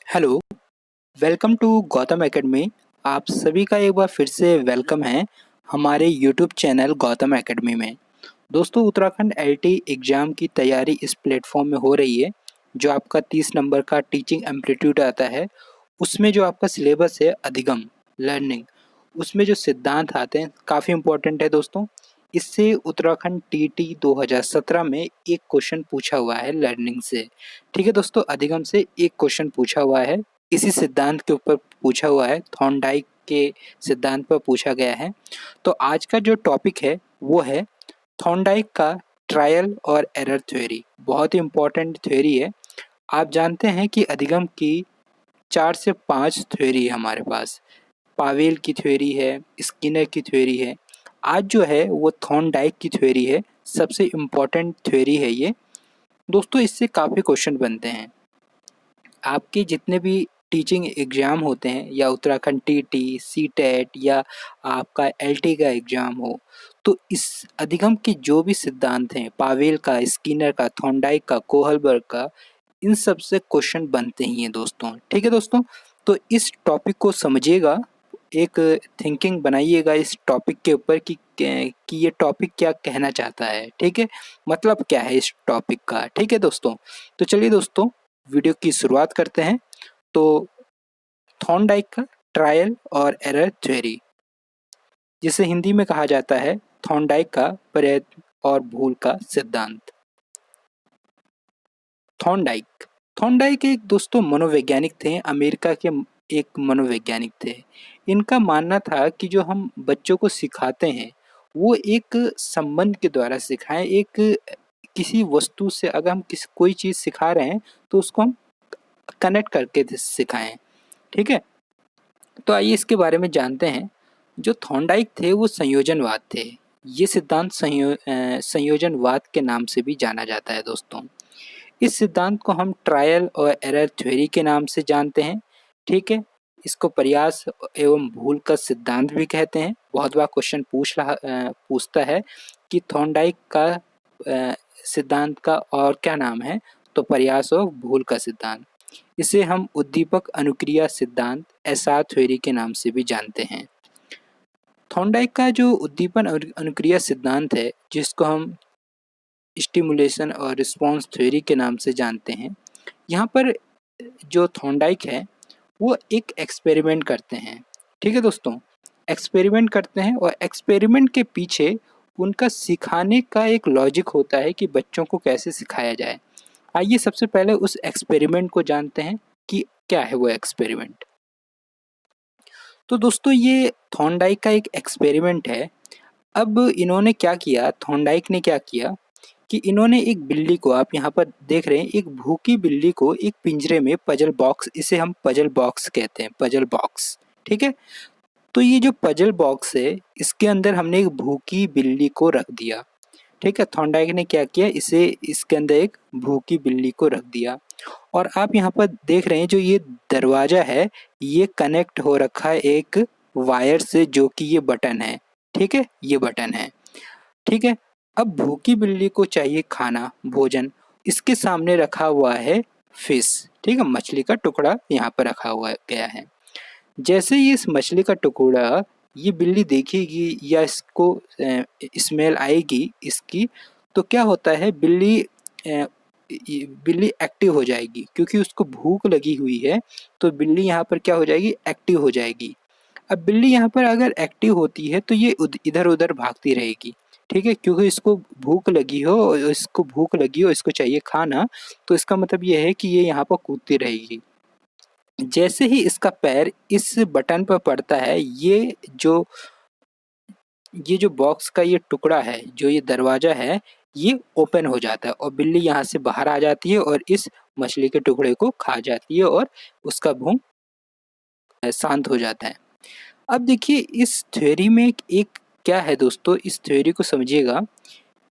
Hello, welcome to Gautam academy. आप सभी का एक बार फिर से वेलकम है हमारे यूट्यूब चैनल गौतम एकेडमी में। दोस्तों, उत्तराखंड एलटी एग्ज़ाम की तैयारी इस प्लेटफॉर्म में हो रही है। जो आपका 30 नंबर का टीचिंग एप्टीट्यूड आता है, उसमें जो आपका सिलेबस है अधिगम लर्निंग, उसमें जो सिद्धांत आते हैं काफ़ी इम्पोर्टेंट है दोस्तों। इससे उत्तराखंड टीटी 2017 में एक क्वेश्चन पूछा हुआ है लर्निंग से। ठीक है दोस्तों, अधिगम से एक क्वेश्चन पूछा हुआ है, इसी सिद्धांत के ऊपर पूछा हुआ है, थॉर्नडाइक के सिद्धांत पर पूछा गया है। तो आज का जो टॉपिक है वो है थॉर्नडाइक का ट्रायल और एरर थ्योरी। बहुत ही इम्पोर्टेंट थ्योरी है। आप जानते हैं कि अधिगम की 4 से 5 थ्योरी है हमारे पास। पावेल की थ्योरी है, स्किनर की थ्योरी है। आज जो है वो थॉर्नडाइक की थ्योरी है, सबसे इम्पोर्टेंट थ्योरी है ये। दोस्तों, इससे काफ़ी क्वेश्चन बनते हैं। आपके जितने भी टीचिंग एग्ज़ाम होते हैं, या उत्तराखंड टीटी, सीटेट या आपका एलटी का एग्ज़ाम हो, तो इस अधिगम के जो भी सिद्धांत हैं, पावेल का, स्किनर का, थॉर्नडाइक का, कोहलबर्ग का, इन सब से क्वेश्चन बनते ही हैं दोस्तों। ठीक है दोस्तों, तो इस टॉपिक को समझिएगा, एक थिंकिंग बनाइएगा इस टॉपिक के ऊपर कि ये टॉपिक क्या कहना चाहता है। ठीक है, मतलब क्या है इस टॉपिक का। ठीक है दोस्तों, तो चलिए दोस्तों वीडियो की शुरुआत करते हैं। तो थॉर्नडाइक का ट्रायल और एरर थ्योरी, जिसे हिंदी में कहा जाता है थॉर्नडाइक का प्रयत्न और भूल का सिद्धांत। थॉर्नडाइक थॉर्नडाइक एक दोस्तों मनोवैज्ञानिक थे, अमेरिका के एक मनोवैज्ञानिक थे। इनका मानना था कि जो हम बच्चों को सिखाते हैं वो एक संबंध के द्वारा सिखाएं। एक किसी वस्तु से अगर हम कोई चीज़ सिखा रहे हैं तो उसको हम कनेक्ट करके सिखाएं। ठीक है, तो आइए इसके बारे में जानते हैं। जो थॉर्नडाइक थे वो संयोजनवाद थे। ये सिद्धांत संयोजनवाद के नाम से भी जाना जाता है दोस्तों। इस सिद्धांत को हम ट्रायल और एरर थ्योरी के नाम से जानते हैं। ठीक है, इसको प्रयास एवं भूल का सिद्धांत भी कहते हैं। बहुत बार क्वेश्चन पूछता है कि थॉर्नडाइक का सिद्धांत का और क्या नाम है, तो प्रयास और भूल का सिद्धांत। इसे हम उद्दीपक अनुक्रिया सिद्धांत एसआर थ्योरी के नाम से भी जानते हैं। थॉर्नडाइक का जो उद्दीपन अनुक्रिया सिद्धांत है, जिसको हम स्टिमुलेशन और रिस्पॉन्स थ्योरी के नाम से जानते हैं, यहाँ पर जो थॉर्नडाइक है वो एक एक्सपेरिमेंट करते हैं। ठीक है दोस्तों, एक्सपेरिमेंट करते हैं और एक्सपेरिमेंट के पीछे उनका सिखाने का एक लॉजिक होता है कि बच्चों को कैसे सिखाया जाए। आइए सबसे पहले उस एक्सपेरिमेंट को जानते हैं कि क्या है वो एक्सपेरिमेंट। तो दोस्तों, ये थॉर्नडाइक का एक एक्सपेरिमेंट है। अब इन्होंने क्या किया, थॉर्नडाइक ने क्या किया कि इन्होंने एक बिल्ली को, आप यहाँ पर देख रहे हैं, एक भूखी बिल्ली को एक पिंजरे में पजल बॉक्स, इसे हम पजल बॉक्स कहते हैं, पजल बॉक्स। ठीक है, तो ये जो पजल बॉक्स है इसके अंदर हमने एक भूखी बिल्ली को रख दिया। ठीक है, थॉर्नडाइक ने क्या किया, इसे इसके अंदर एक भूखी बिल्ली को रख दिया। और आप यहाँ पर देख रहे हैं जो ये दरवाज़ा है, ये कनेक्ट हो रखा है एक वायर से, जो कि ये बटन है। ठीक है, ये बटन है। ठीक है, अब भूखी बिल्ली को चाहिए खाना, भोजन। इसके सामने रखा हुआ है फिश। ठीक है, मछली का टुकड़ा यहाँ पर रखा हुआ गया है। जैसे ही इस मछली का टुकड़ा ये बिल्ली देखेगी या इसको स्मेल आएगी इसकी, तो क्या होता है, बिल्ली एक्टिव हो जाएगी, क्योंकि उसको भूख लगी हुई है। तो बिल्ली यहाँ पर क्या हो जाएगी, एक्टिव हो जाएगी। अब बिल्ली यहाँ पर अगर एक्टिव होती है तो ये इधर उधर भागती रहेगी। ठीक है, क्योंकि इसको भूख लगी हो, इसको चाहिए खाना, तो इसका मतलब ये है कि ये यहाँ पर कूदती रहेगी। जैसे ही इसका पैर इस बटन पर पड़ता है, ये जो बॉक्स का ये टुकड़ा है, जो ये दरवाज़ा है, ये ओपन हो जाता है और बिल्ली यहाँ से बाहर आ जाती है और इस मछली के टुकड़े को खा जाती है और उसका भूख शांत हो जाता है। अब देखिए इस थ्योरी में एक क्या है दोस्तों, इस थ्योरी को समझिएगा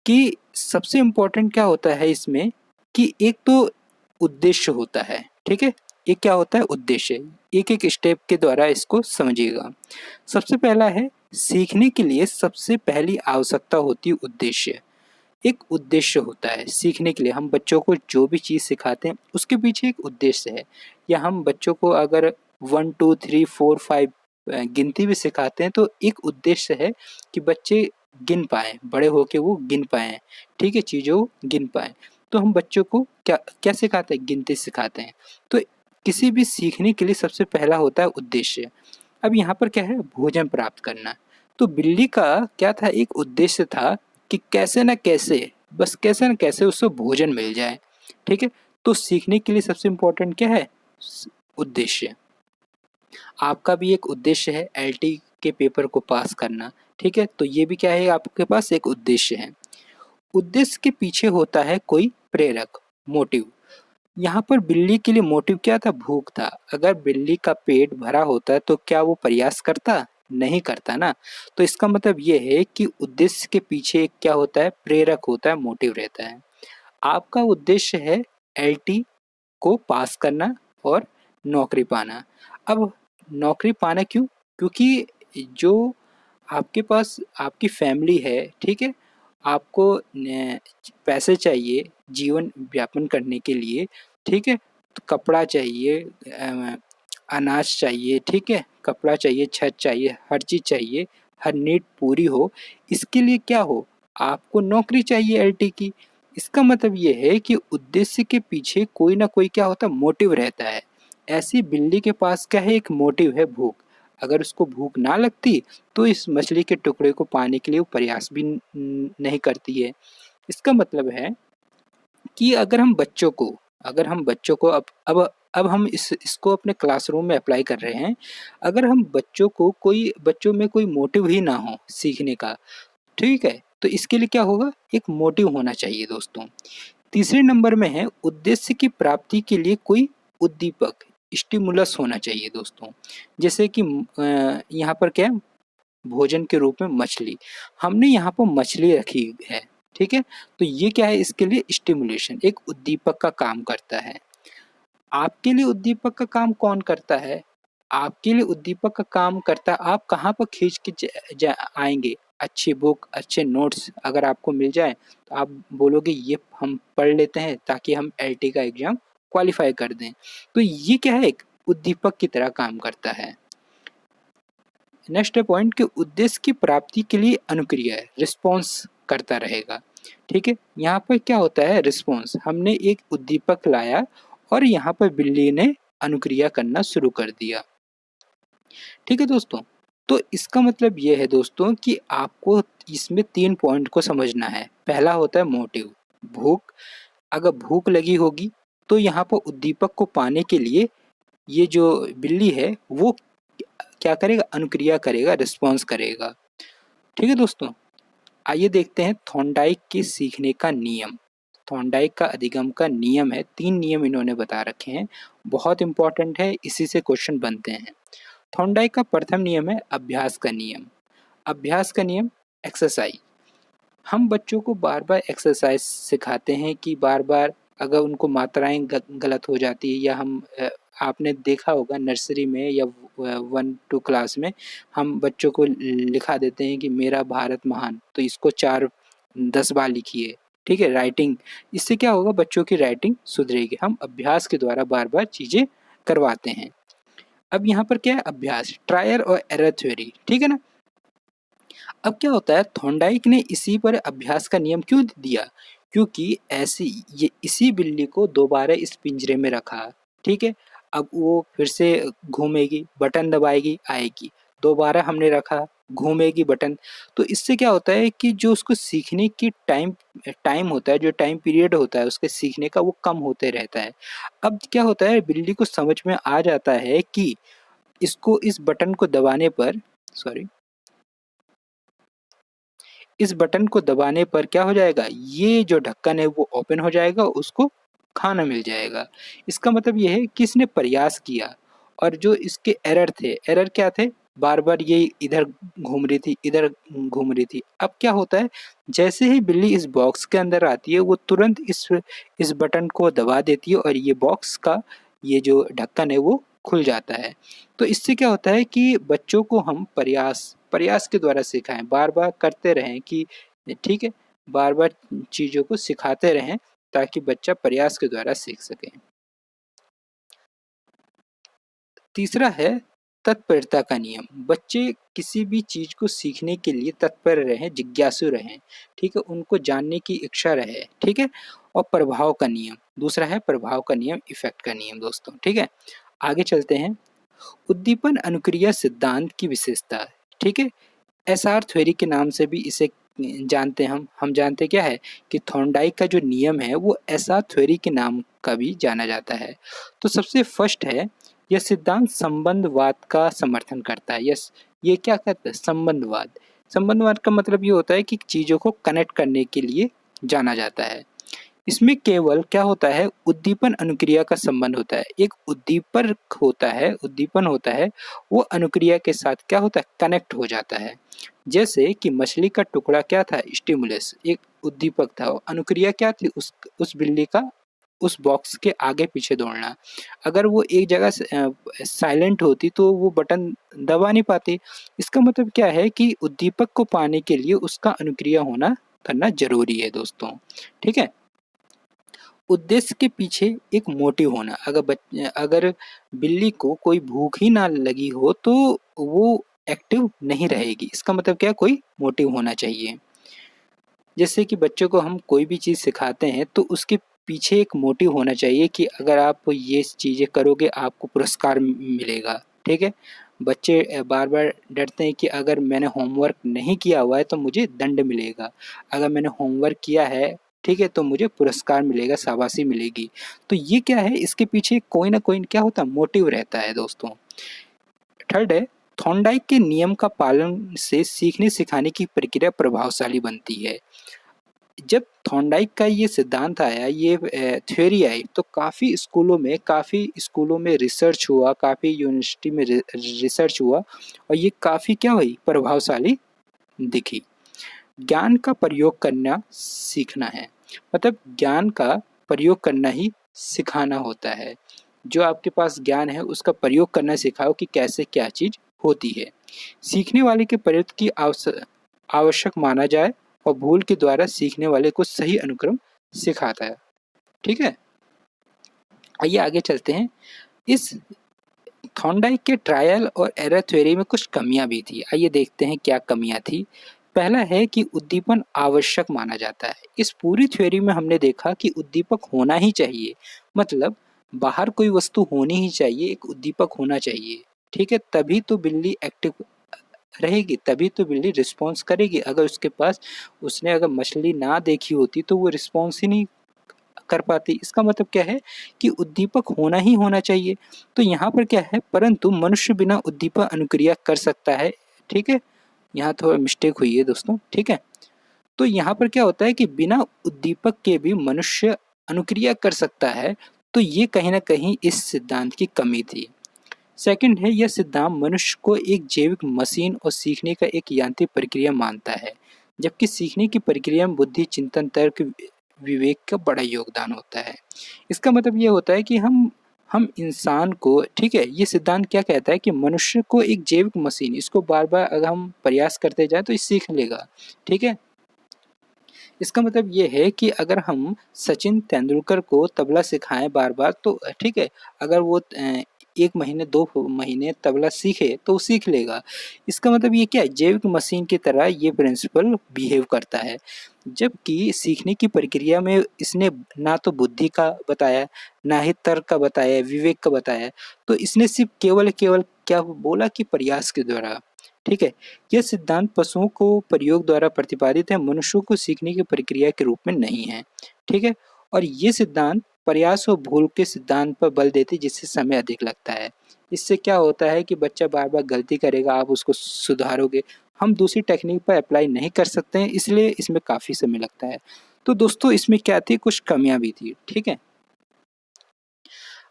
कि सबसे इम्पोर्टेंट क्या होता है इसमें, कि एक तो उद्देश्य होता है। ठीक है, एक क्या होता है, उद्देश्य। एक एक स्टेप के द्वारा इसको समझिएगा। सबसे पहला है, सीखने के लिए सबसे पहली आवश्यकता होती है उद्देश्य। एक उद्देश्य होता है सीखने के लिए। हम बच्चों को जो भी चीज़ सिखाते हैं उसके पीछे एक उद्देश्य है। या हम बच्चों को अगर 1 2 3 4 5 गिनती भी सिखाते हैं तो एक उद्देश्य है कि बच्चे गिन पाएँ, बड़े होके वो गिन पाएँ, ठीक है? चीज़ों को गिन पाएँ। तो हम बच्चों को क्या क्या सिखाते हैं? गिनती सिखाते हैं। तो किसी भी सीखने के लिए सबसे पहला होता है उद्देश्य। अब यहाँ पर क्या है? भोजन प्राप्त करना। तो बिल्ली का क्या था? एक उद्देश्य था कि कैसे न कैसे, बस कैसे न कैसे उसको भोजन मिल जाए, ठीक है? तो सीखने के लिए सबसे इम्पोर्टेंट क्या है? उद्देश्य। आपका भी एक उद्देश्य है एलटी के पेपर को पास करना, ठीक है? तो ये भी क्या है? आपके पास एक उद्देश्य है। उद्देश्य के पीछे होता है कोई प्रेरक, मोटिव। यहाँ पर बिल्ली के लिए मोटिव क्या था? भूख था। अगर बिल्ली का पेट भरा होता तो क्या वो प्रयास करता? नहीं करता ना। तो इसका मतलब ये है कि उद्देश्य के पीछे एक क्या होता है? प्रेरक होता है, मोटिव रहता है। आपका उद्देश्य है एलटी को पास करना और नौकरी पाना। अब नौकरी पाना क्यों? क्योंकि जो आपके पास आपकी फैमिली है, ठीक है? आपको पैसे चाहिए जीवन यापन करने के लिए, ठीक है? तो कपड़ा चाहिए, अनाज चाहिए, ठीक है? कपड़ा चाहिए, छत चाहिए, हर चीज़ चाहिए, हर नीड पूरी हो। इसके लिए क्या हो? आपको नौकरी चाहिए एलटी की। इसका मतलब ये है कि उद्देश्य के पीछे कोई ना कोई क्या होता है? मोटिव रहता है। ऐसी बिल्ली के पास क्या है? एक मोटिव है, भूख। अगर उसको भूख ना लगती तो इस मछली के टुकड़े को पाने के लिए वो प्रयास भी नहीं करती है। इसका मतलब है कि अगर हम बच्चों को अब हम इसको अपने क्लासरूम में अप्लाई कर रहे हैं। अगर हम बच्चों में कोई मोटिव ही ना हो सीखने का, ठीक है? तो इसके लिए क्या होगा? एक मोटिव होना चाहिए दोस्तों। तीसरे नंबर में है उद्देश्य की प्राप्ति के लिए कोई उद्दीपक, स्टिमुलस होना चाहिए दोस्तों। जैसे कि यहाँ पर क्या है? भोजन के रूप में मछली। हमने यहाँ पर मछली रखी है, ठीक है? तो ये क्या है? इसके लिए स्टिमुलेशन, एक उद्दीपक का काम करता है। आपके लिए उद्दीपक का काम कौन करता है? आपके लिए उद्दीपक का काम करता है, आप कहाँ पर खींच के आएँगे? अच्छी बुक, अच्छे नोट्स अगर आपको मिल जाए तो आप बोलोगे ये हम पढ़ लेते हैं ताकि हम एलटी का एग्ज़ाम क्वालीफाई कर दें। तो ये क्या है? एक उद्दीपक की तरह काम करता है। नेक्स्ट है पॉइंट कि उद्देश्य की प्राप्ति के लिए अनुक्रिया है, रिस्पॉन्स करता रहेगा, ठीक है? यहाँ पर क्या होता है? रिस्पॉन्स। हमने एक उद्दीपक लाया और यहाँ पर बिल्ली ने अनुक्रिया करना शुरू कर दिया, ठीक है दोस्तों? तो इसका मतलब ये है दोस्तों कि आपको इसमें 3 पॉइंट को समझना है। पहला होता है मोटिव, भूख। अगर भूख लगी होगी तो यहाँ पर उद्दीपक को पाने के लिए ये जो बिल्ली है वो क्या करेगा? अनुक्रिया करेगा, रिस्पॉन्स करेगा, ठीक है दोस्तों? आइए देखते हैं थॉर्नडाइक के सीखने का नियम। थॉर्नडाइक का अधिगम का नियम है, 3 नियम इन्होंने बता रखे हैं, बहुत इंपॉर्टेंट है, इसी से क्वेश्चन बनते हैं। थॉर्नडाइक का प्रथम नियम है अभ्यास का नियम। अभ्यास का नियम, एक्सरसाइज। हम बच्चों को बार-बार एक्सरसाइज सिखाते हैं कि बार-बार अगर उनको मात्राएँ गलत हो जाती है या आपने देखा होगा नर्सरी में या 1-2 क्लास में हम बच्चों को लिखा देते हैं कि मेरा भारत महान, तो इसको 4-10 बार लिखिए, ठीक है? राइटिंग, इससे क्या होगा? बच्चों की राइटिंग सुधरेगी। हम अभ्यास के द्वारा बार-बार चीज़ें करवाते हैं। अब यहाँ पर क्या है? अभ्यास, ट्रायल और एरर थ्योरी, ठीक है ना? अब क्या होता है? थॉर्नडाइक ने इसी पर अभ्यास का नियम क्यों दिया? क्योंकि इसी बिल्ली को दोबारा इस पिंजरे में रखा, ठीक है? अब वो फिर से घूमेगी, बटन दबाएगी, आएगी। दोबारा हमने रखा, घूमेगी बटन। तो इससे क्या होता है कि जो उसको सीखने की टाइम होता है, जो टाइम पीरियड होता है उसके सीखने का, वो कम होते रहता है। अब क्या होता है? बिल्ली को समझ में आ जाता है कि इसको इस बटन को दबाने पर सॉरी इस बटन को दबाने पर क्या हो जाएगा? ये जो ढक्कन है वो ओपन हो जाएगा, उसको खाना मिल जाएगा। इसका मतलब ये है कि इसने प्रयास किया और जो इसके एरर क्या थे? बार-बार ये इधर घूम रही थी, इधर घूम रही थी। अब क्या होता है? जैसे ही बिल्ली इस बॉक्स के अंदर आती है, वो तुरंत इस बटन को दबा देती है और ये बॉक्स का ये जो ढक्कन है वो खुल जाता है। तो इससे क्या होता है कि बच्चों को हम प्रयास के द्वारा सिखाएँ, बार-बार करते रहें कि ठीक है, बार बार चीज़ों को सिखाते रहें ताकि बच्चा प्रयास के द्वारा सीख सके। तीसरा है तत्परता का नियम। बच्चे किसी भी चीज़ को सीखने के लिए तत्पर रहें, जिज्ञासु रहें, ठीक है? उनको जानने की इच्छा रहे, ठीक है? और प्रभाव का नियम, दूसरा है प्रभाव का नियम, इफ़ेक्ट का नियम दोस्तों, ठीक है? आगे चलते हैं। उद्दीपन अनुक्रिया सिद्धांत की विशेषता, ठीक है? एसआर थ्योरी के नाम से भी इसे जानते हैं हम जानते क्या है कि थॉर्नडाइक का जो नियम है वो एसआर थ्योरी के नाम का भी जाना जाता है। तो सबसे फर्स्ट है, यह सिद्धांत संबंधवाद का समर्थन करता है। यस, ये क्या कहता है? संबंधवाद। संबंधवाद का मतलब ये होता है कि चीज़ों को कनेक्ट करने के लिए जाना जाता है। इसमें केवल क्या होता है, उद्दीपन अनुक्रिया का संबंध होता है। एक उद्दीपन होता है, वो अनुक्रिया के साथ क्या होता है, कनेक्ट हो जाता है। जैसे कि मछली का टुकड़ा क्या था, स्टिमुलस, एक उद्दीपक था। अनुक्रिया क्या थी, उस बिल्ली का उस बॉक्स के आगे पीछे दौड़ना। अगर वो एक जगह साइलेंट होती तो वो बटन दबा नहीं पाती। इसका मतलब क्या है कि उद्दीपक को पाने के लिए उसका अनुक्रिया होना करना जरूरी है दोस्तों, ठीक है? उद्देश्य के पीछे एक मोटिव होना। अगर बिल्ली को कोई भूख ही ना लगी हो तो वो एक्टिव नहीं रहेगी। इसका मतलब क्या, कोई मोटिव होना चाहिए। जैसे कि बच्चों को हम कोई भी चीज़ सिखाते हैं तो उसके पीछे एक मोटिव होना चाहिए कि अगर आप ये चीज़ें करोगे आपको पुरस्कार मिलेगा, ठीक है? बच्चे बार बार डरते हैं कि अगर मैंने होमवर्क नहीं किया हुआ है तो मुझे दंड मिलेगा, अगर मैंने होमवर्क किया है, ठीक है, तो मुझे पुरस्कार मिलेगा, शाबाशी मिलेगी। तो ये क्या है, इसके पीछे कोई ना कोई क्या होता है, मोटिव रहता है दोस्तों। थर्ड है, थॉर्नडाइक के नियम का पालन से सीखने सिखाने की प्रक्रिया प्रभावशाली बनती है। जब थॉर्नडाइक का ये सिद्धांत आया, ये थ्योरी आई, तो काफ़ी स्कूलों में रिसर्च हुआ, काफ़ी यूनिवर्सिटी में रिसर्च हुआ और ये काफ़ी क्या हुई, प्रभावशाली दिखी। ज्ञान का प्रयोग करना सीखना है, मतलब ज्ञान का प्रयोग करना ही सिखाना होता है। जो आपके पास ज्ञान है उसका प्रयोग करना सिखाओ कि कैसे क्या चीज़ होती है। सीखने वाले के प्रयत्न की आवश्यक माना जाए और भूल के द्वारा सीखने वाले को सही अनुक्रम सिखाता है, ठीक है? आइए आगे चलते हैं। इस थॉर्नडाइक के ट्रायल और एरर थ्योरी में कुछ कमियां भी थी। आइए देखते हैं क्या कमियां थी। पहला है कि उद्दीपन आवश्यक माना जाता है। इस पूरी थ्योरी में हमने देखा कि उद्दीपक होना ही चाहिए, मतलब बाहर कोई वस्तु होनी ही चाहिए, एक उद्दीपक होना चाहिए, ठीक है? तभी तो बिल्ली एक्टिव रहेगी, तभी तो बिल्ली रिस्पॉन्स करेगी। अगर उसके पास उसने अगर मछली ना देखी होती तो वो रिस्पॉन्स ही नहीं कर पाती। इसका मतलब क्या है कि उद्दीपक होना ही होना चाहिए। तो यहाँ पर क्या है, परंतु मनुष्य बिना उद्दीपक अनुक्रिया कर सकता है, ठीक है? यहाँ थोड़ा मिस्टेक हुई है दोस्तों, ठीक है? तो यहाँ पर क्या होता है कि बिना उद्दीपक के भी मनुष्य अनुक्रिया कर सकता है। तो ये कहीं न कहीं इस सिद्धांत की कमी थी। सेकंड है, यह सिद्धांत मनुष्य को एक जैविक मशीन और सीखने का एक यांत्रिक प्रक्रिया मानता है, जबकि सीखने की प्रक्रिया में बुद्धि, चिंतन, तर्क, विवेक का बड़ा योगदान होता है। इसका मतलब ये होता है कि हम इंसान को, ठीक है, ये सिद्धांत क्या कहता है कि मनुष्य को एक जैविक मशीन, इसको बार बार अगर हम प्रयास करते जाए तो ये सीख लेगा, ठीक है? इसका मतलब ये है कि अगर हम सचिन तेंदुलकर को तबला सिखाएं बार बार तो ठीक है, अगर वो 1 महीने 2 महीने तबला सीखे तो वो सीख लेगा। इसका मतलब ये क्या है, जैविक मशीन की तरह ये प्रिंसिपल बिहेव करता है। जबकि सीखने की प्रक्रिया में इसने ना तो बुद्धि का बताया, ना ही तर्क का बताया, विवेक का बताया। तो इसने सिर्फ केवल केवल क्या बोला कि प्रयास के द्वारा, ठीक है? यह सिद्धांत पशुओं को प्रयोग द्वारा प्रतिपादित है, मनुष्यों को सीखने की प्रक्रिया के रूप में नहीं है, ठीक है? और ये सिद्धांत प्रयास और भूल के सिद्धांत पर बल देते, जिससे समय अधिक लगता है। इससे क्या होता है कि बच्चा बार बार गलती करेगा, आप उसको सुधारोगे। हम दूसरी टेक्निक पर अप्लाई नहीं कर सकते हैं, इसलिए इसमें काफ़ी समय लगता है। तो दोस्तों इसमें क्या थी, कुछ कमियां भी थी, ठीक है?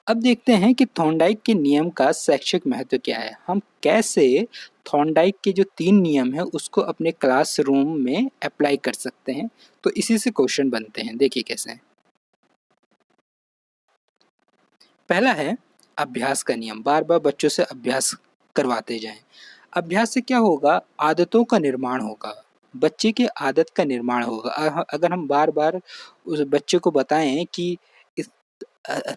अब देखते हैं कि थॉर्नडाइक के नियम का शैक्षिक महत्व क्या है। हम कैसे थॉर्नडाइक के जो 3 नियम हैं उसको अपने क्लासरूम में अप्लाई कर सकते हैं। तो इसी से क्वेश्चन बनते हैं, देखिए कैसे। पहला है अभ्यास का नियम, बार बार बच्चों से अभ्यास करवाते जाएं। अभ्यास से क्या होगा, आदतों का निर्माण होगा। बच्चे की आदत का निर्माण होगा। अगर हम बार-बार उस बच्चे को बताएँ कि इस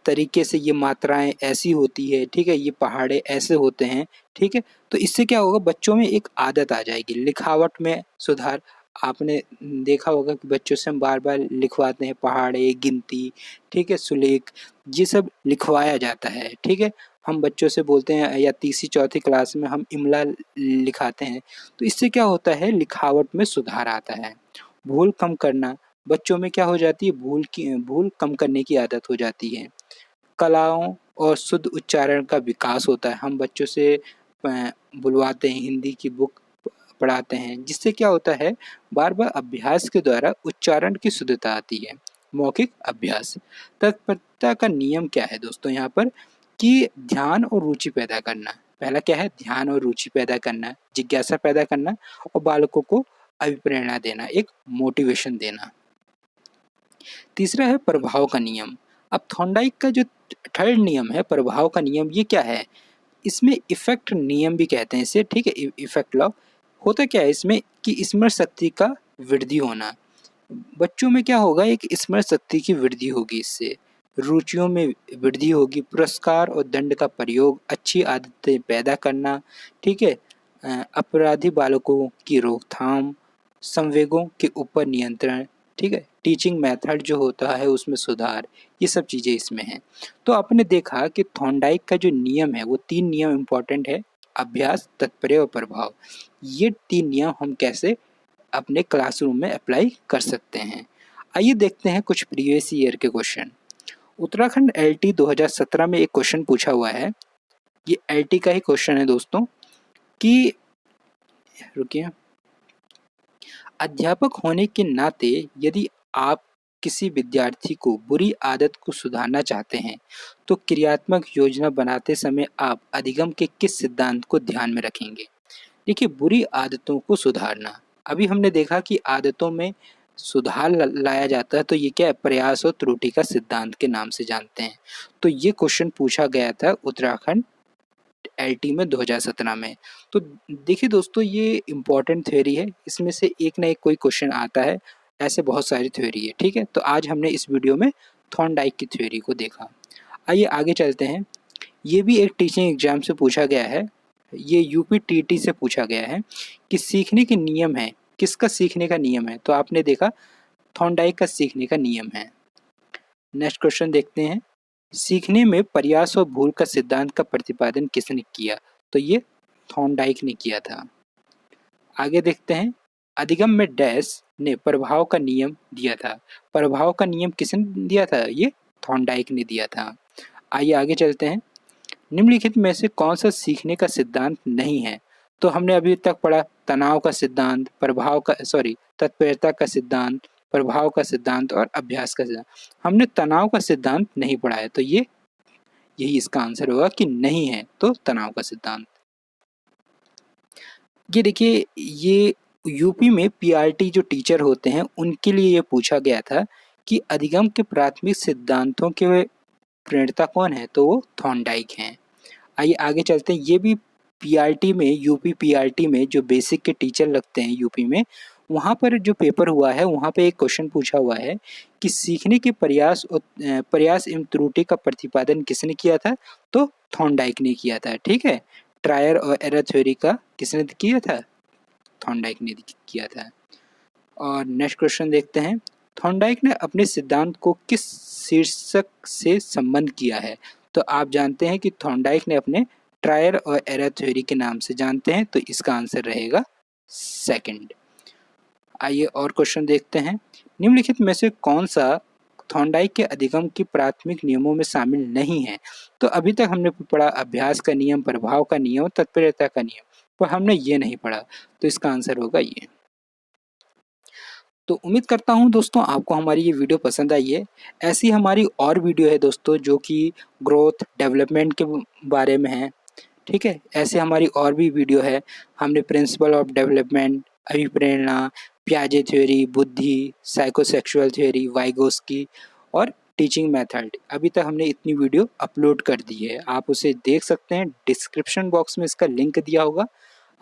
तरीके से ये मात्राएँ ऐसी होती है, ठीक है? ये पहाड़े ऐसे होते हैं, ठीक है? तो इससे क्या होगा, बच्चों में एक आदत आ जाएगी। लिखावट में सुधार, आपने देखा होगा कि बच्चों से हम बार-बार लिखवाते हैं पहाड़े, गिनती, ठीक है? सुलेख, ये सब लिखवाया जाता है, ठीक है? हम बच्चों से बोलते हैं या तीसरी चौथी क्लास में हम इमला लिखाते हैं, तो इससे क्या होता है, लिखावट में सुधार आता है। भूल कम करना, बच्चों में क्या हो जाती है, भूल कम करने की आदत हो जाती है। कलाओं और शुद्ध उच्चारण का विकास होता है। हम बच्चों से बुलवाते हैं, हिंदी की बुक पढ़ाते हैं, जिससे क्या होता है, बार-बार अभ्यास के द्वारा उच्चारण की शुद्धता आती है। मौखिक अभ्यास, तत्परता का नियम क्या है दोस्तों यहाँ पर, कि ध्यान और रुचि पैदा करना। पहला क्या है, ध्यान और रुचि पैदा करना, जिज्ञासा पैदा करना और बालकों को अभिप्रेरणा देना, एक मोटिवेशन देना। तीसरा है प्रभाव का नियम। अब थॉर्नडाइक का जो थर्ड नियम है, प्रभाव का नियम, ये क्या है, इसमें इफेक्ट नियम भी कहते हैं इसे, ठीक है? Effect law. होता क्या है इसमें, कि स्मरण शक्ति का वृद्धि होना। बच्चों में क्या होगा, एक स्मरण शक्ति की वृद्धि होगी इससे। रुचियों में वृद्धि होगी, पुरस्कार और दंड का प्रयोग, अच्छी आदतें पैदा करना, ठीक है? अपराधी बालकों की रोकथाम, संवेगों के ऊपर नियंत्रण, ठीक है? टीचिंग मेथड जो होता है उसमें सुधार, ये सब चीज़ें इसमें हैं। तो आपने देखा कि थॉर्नडाइक का जो नियम है वो 3 नियम इम्पोर्टेंट है, अभ्यास, तात्पर्य और प्रभाव। ये 3 नियम हम कैसे अपने क्लासरूम में अप्लाई कर सकते हैं। आइए देखते हैं कुछ प्रीवियस ईयर के क्वेश्चन। उत्तराखंड एलटी 2017 में एक क्वेश्चन पूछा हुआ है, ये एलटी का ही क्वेश्चन है दोस्तों, कि रुकिए, अध्यापक होने के नाते यदि आप किसी विद्यार्थी को बुरी आदत को सुधारना चाहते हैं, तो क्रियात्मक योजना बनाते समय आप अधिगम के किस सिद्धांत को ध्यान में रखेंगे? देखिए, बुरी आदतों को सुधारना, अभी हमने देखा कि आदतों में सुधार लाया जाता है, तो ये क्या है, प्रयास और त्रुटि का सिद्धांत के नाम से जानते हैं। तो ये क्वेश्चन पूछा गया था उत्तराखंड एलटी में 2017 में। तो देखिए दोस्तों, ये इम्पोर्टेंट थ्योरी है, इसमें से एक ना एक कोई क्वेश्चन आता है, ऐसे बहुत सारी थ्योरी है, ठीक है? तो आज हमने इस वीडियो में थॉर्नडाइक की थ्योरी को देखा। आइए आगे चलते हैं। ये भी एक टीचिंग एग्जाम से पूछा गया है, ये यूपी टीटी से पूछा गया है कि सीखने के नियम है, किसका सीखने का नियम है? तो आपने देखा थॉर्नडाइक का सीखने का नियम है। नेक्स्ट क्वेश्चन देखते हैं, सीखने में प्रयास और भूल का सिद्धांत का प्रतिपादन किसने किया? तो ये थॉर्नडाइक ने किया था। आगे देखते हैं, अधिगम में डैश ने प्रभाव का नियम दिया था। प्रभाव का नियम किसने दिया था? ये थॉर्नडाइक ने दिया था। आइए आगे चलते हैं, निम्नलिखित में से कौन सा सीखने का सिद्धांत नहीं है? तो हमने अभी तक पढ़ा तनाव का सिद्धांत, तत्परता का सिद्धांत, प्रभाव का सिद्धांत और अभ्यास का सिद्धांत। हमने तनाव का सिद्धांत नहीं पढ़ा है, तो ये यही इसका आंसर होगा कि नहीं है, तो तनाव का सिद्धांत। ये देखिए, ये यूपी में पीआरटी जो टीचर होते हैं उनके लिए ये पूछा गया था कि अधिगम के प्राथमिक सिद्धांतों के प्रणेता कौन है? तो वो थॉर्नडाइक हैं। आइए आगे चलते हैं, ये भी पीआरटी में, यूपी पीआरटी में जो बेसिक के टीचर लगते हैं यूपी में, वहाँ पर जो पेपर हुआ है वहाँ पे एक क्वेश्चन पूछा हुआ है कि सीखने के प्रयास एवं त्रुटि का प्रतिपादन किसने किया था? तो थॉर्नडाइक ने किया था, ठीक है? ट्रायल और एरर थ्योरी का किसने किया था? थॉर्नडाइक ने किया था। और नेक्स्ट क्वेश्चन देखते हैं, थॉर्नडाइक ने अपने सिद्धांत को किस शीर्षक से संबंध किया है? तो आप जानते हैं कि थॉर्नडाइक ने अपने ट्रायल और एरर थ्योरी के नाम से जानते हैं, तो इसका आंसर रहेगा सेकंड। आइए और क्वेश्चन देखते हैं, निम्नलिखित में से कौन सा थॉर्नडाइक के अधिगम की प्राथमिक नियमों में शामिल नहीं है? तो अभी तक हमने पढ़ा अभ्यास का नियम, प्रभाव का नियम, तत्परता का नियम, पर हमने ये नहीं पढ़ा, तो इसका आंसर होगा ये। तो उम्मीद करता हूँ दोस्तों आपको हमारी ये वीडियो पसंद आई है। ऐसी हमारी और वीडियो है दोस्तों जो कि ग्रोथ डेवलपमेंट के बारे में है, ठीक है? ऐसे हमारी और भी वीडियो है, हमने प्रिंसिपल ऑफ डेवलपमेंट, अभिप्रेरणा, पियाजे थ्योरी, बुद्धि, साइकोसेक्सुअल थ्योरी, वाइगोस्की और टीचिंग मेथड, अभी तक हमने इतनी वीडियो अपलोड कर दी है। आप उसे देख सकते हैं, डिस्क्रिप्शन बॉक्स में इसका लिंक दिया होगा,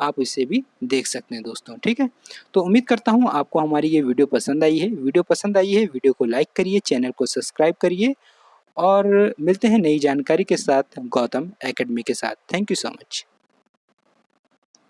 आप इसे भी देख सकते हैं दोस्तों, ठीक है। तो उम्मीद करता हूँ आपको हमारी ये वीडियो पसंद आई है। वीडियो पसंद आई है, वीडियो को लाइक करिए, चैनल को सब्सक्राइब करिए और मिलते हैं नई जानकारी के साथ गौतम एकेडमी के साथ। Thank you so much.